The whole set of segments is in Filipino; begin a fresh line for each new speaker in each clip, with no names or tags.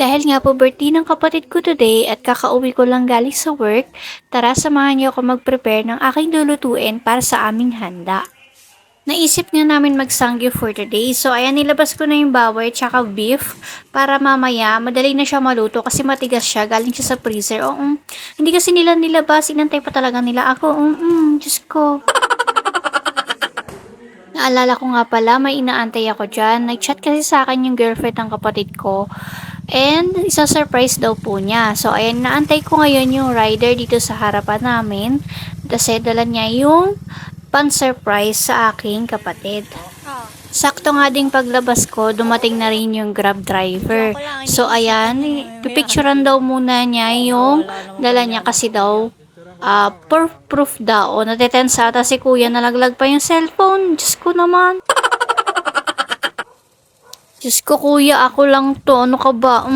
Dahil nga po birthday ng kapatid ko today at kakauwi ko lang galing sa work, tara samahan niyo ako mag-prepare ng aking lulutuin para sa aming handa. Naisip nga namin mag-sangyup for today, so ayan nilabas ko na yung baboy tsaka beef para mamaya madali na siya maluto kasi matigas siya, galing siya sa freezer. Oo, hindi kasi nila nilabas, inantay pa talaga nila ako. Diyos ko. Naalala ko nga pala, may inaantay ako dyan. Nag-chat kasi sa akin yung girlfriend ng kapatid ko. And isa-surprise daw po niya. So, ayan, naantay ko ngayon yung rider dito sa harapan namin. Kasi dala niya yung pan-surprise sa aking kapatid. Sakto nga ding paglabas ko, dumating na rin yung Grab driver. So, ayan, pipicturean daw muna niya yung dala niya kasi daw for proof daw. Natitensa ata si kuya, nalaglag pa yung cellphone. Diyos ko naman. Diyos ko kuya, ako lang to. Ano ka ba?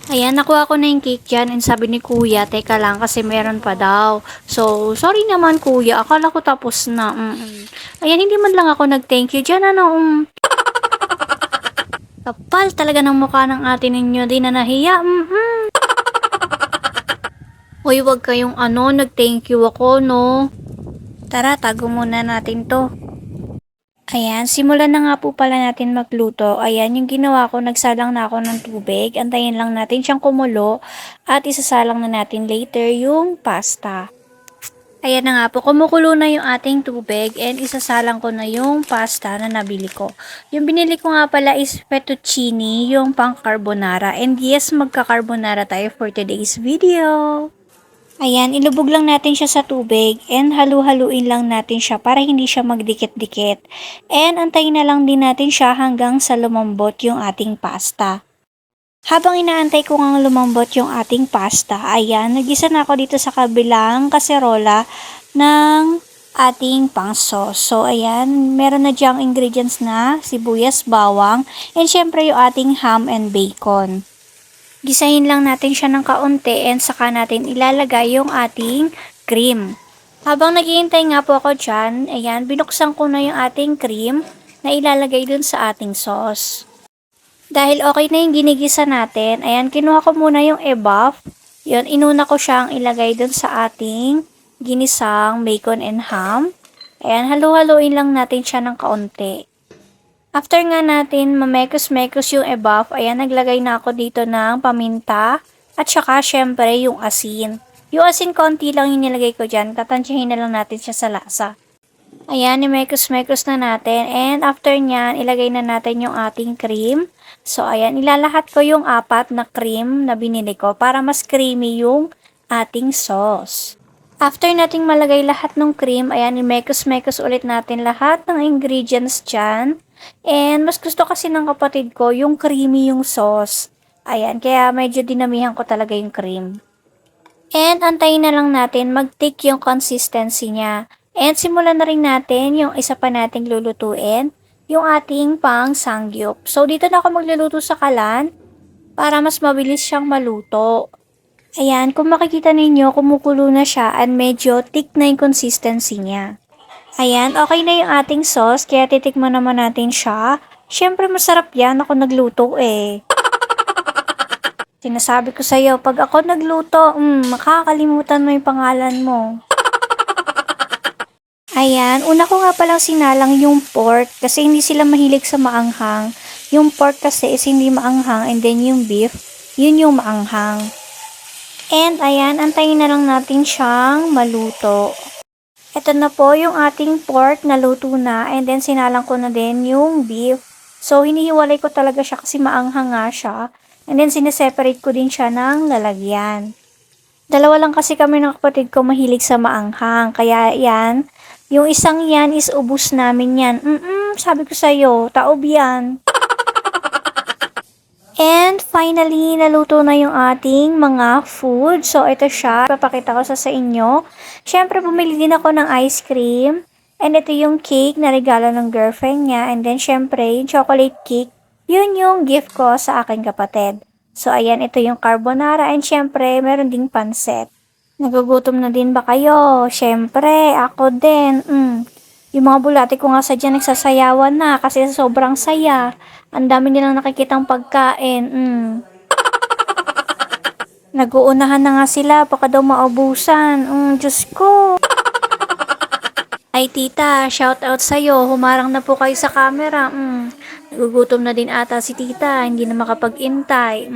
Ayan, nakuha ko na yung cake dyan and sabi ni kuya, teka lang kasi meron pa daw. So, sorry naman kuya, akala ko tapos na. Ayan, hindi man lang ako nag-thank you dyan. Kapal talaga ng mukha ng ate ninyo, di na nahiya. Uy, wag kayong nag-thank you ako, no? Tara, tago muna natin to. Ayan, simulan na nga po pala natin magluto. Ayan, yung ginawa ko, nagsalang na ako ng tubig. Antayin lang natin siyang kumulo at isasalang na natin later yung pasta. Ayan na nga po, kumukulo na yung ating tubig and isasalang ko na yung pasta na nabili ko. Yung binili ko nga pala is fettuccine, yung pang carbonara. And yes, magka-carbonara tayo for today's video. Ayan, ilubog lang natin siya sa tubig and halu-haluin lang natin siya para hindi siya magdikit-dikit. And antayin na lang din natin siya hanggang sa lumambot yung ating pasta. Habang inaantay ko ngang lumambot yung ating pasta, ayan, nagisa na ako dito sa kabilang kaserola ng ating pang sauce. So, ayan, meron na diyang ingredients na sibuyas, bawang, and syempre yung ating ham and bacon. Gisahin lang natin siya ng kaunti and saka natin ilalagay yung ating cream. Habang naghihintay nga po ako dyan, ayan, binuksan ko na yung ating cream na ilalagay dun sa ating sauce. Dahil okay na yung ginigisa natin, ayan, kinuha ko muna yung ebuff. Yun, inuna ko siyang ilagay dun sa ating ginisang bacon and ham. Ayan, halu-haluin lang natin siya ng kaunti. After nga natin mamekos-mekos yung ebuff, ayan, naglagay na ako dito ng paminta at saka syempre yung asin. Yung asin konti lang yung nilagay ko dyan, tatansyahin na lang natin siya sa lasa. Ayan, imekos-mekos na natin and after nyan, ilagay na natin yung ating cream. So ayan, ilalahat ko yung 4 na cream na binili ko para mas creamy yung ating sauce. After nating malagay lahat ng cream, ayan, imekos-mekos ulit natin lahat ng ingredients dyan. And mas gusto kasi ng kapatid ko yung creamy yung sauce. Ayan, kaya medyo dinamihan ko talaga yung cream. And antayin na lang natin mag-thick yung consistency niya. And simulan na rin natin yung isa pa nating lulutuin, yung ating pang sangyup. So dito na ako magluluto sa kalan para mas mabilis siyang maluto. Ayan, kung makikita ninyo, kumukulo na siya and medyo thick na yung consistency niya. Ayan, okay na yung ating sauce, kaya titikman naman natin siya. Siyempre masarap yan, ako nagluto eh. Sinasabi ko sa'yo, pag ako nagluto, makakalimutan mo yung pangalan mo. Ayan, una ko nga palang sinalang yung pork kasi hindi sila mahilig sa maanghang. Yung pork kasi is hindi maanghang and then yung beef, yun yung maanghang. And ayan, antayin na lang natin siyang maluto. Ito na po yung ating pork na luto na and then sinalang ko na din yung beef. So, hinihiwalay ko talaga siya kasi maanghang nga siya. And then, sineseparate ko din siya ng lalagyan. Dalawa lang kasi kami ng kapatid ko mahilig sa maanghang. Kaya yan, yung isang yan is ubus namin yan. Sabi ko sa'yo, taob yan. And finally, naluto na yung ating mga food. So, ito siya. Papakita ko sa inyo. Siyempre, bumili din ako ng ice cream. And ito yung cake na regalo ng girlfriend niya. And then, siyempre, yung chocolate cake. Yun yung gift ko sa aking kapatid. So, ayan, ito yung carbonara. And siyempre, meron ding pansit. Nagugutom na din ba kayo? Siyempre, ako din. Yung mga bulati ko nga sadya nagsasayawan na kasi sobrang saya. Ang dami nilang nakikitang pagkain. Nag-uunahan na nga sila, baka daw maubusan. Diyos ko. Ay tita, shout out sa'yo. Humarang na po kayo sa camera. Nagugutom na din ata si tita, hindi na makapag-intay.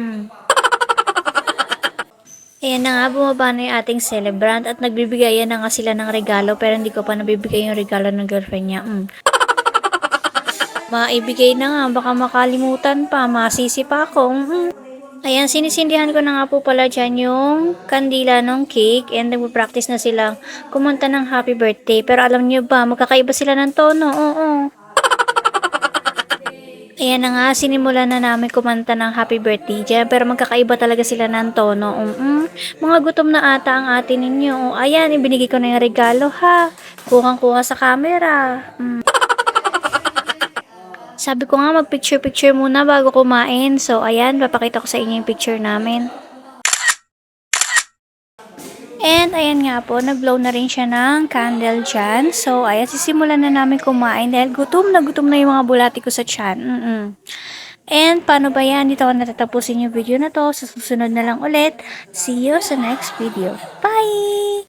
Ayan na nga, bumaba na yung ating celebrant at nagbibigayan na nga sila ng regalo pero hindi ko pa nabibigay yung regalo ng girlfriend niya. Maibigay na nga, baka makalimutan pa, masisi pa ako. Ayan, sinisindihan ko na nga po pala dyan yung kandila ng cake and nagpo-practice na silang kumanta ng happy birthday. Pero alam niyo ba, magkakaiba sila ng tono, oo. Ayan na nga, sinimulan na namin kumanta ng happy birthday dyan, pero magkakaiba talaga sila ng tono. Mga gutom na ata ang atin ninyo. Ayan, ibinigay ko na yung regalo ha. Kuhang-kuha sa camera. Sabi ko nga mag-picture-picture muna bago kumain. So, ayan, papakita ko sa inyo yung picture namin. And, ayan nga po, nag-blow na rin siya ng candle dyan. So, ayan, sisimulan na namin kumain dahil gutom na yung mga bulati ko sa tiyan. And, paano ba yan? Dito ko natatapusin yung video na to. Sa susunod na lang ulit. See you sa next video. Bye!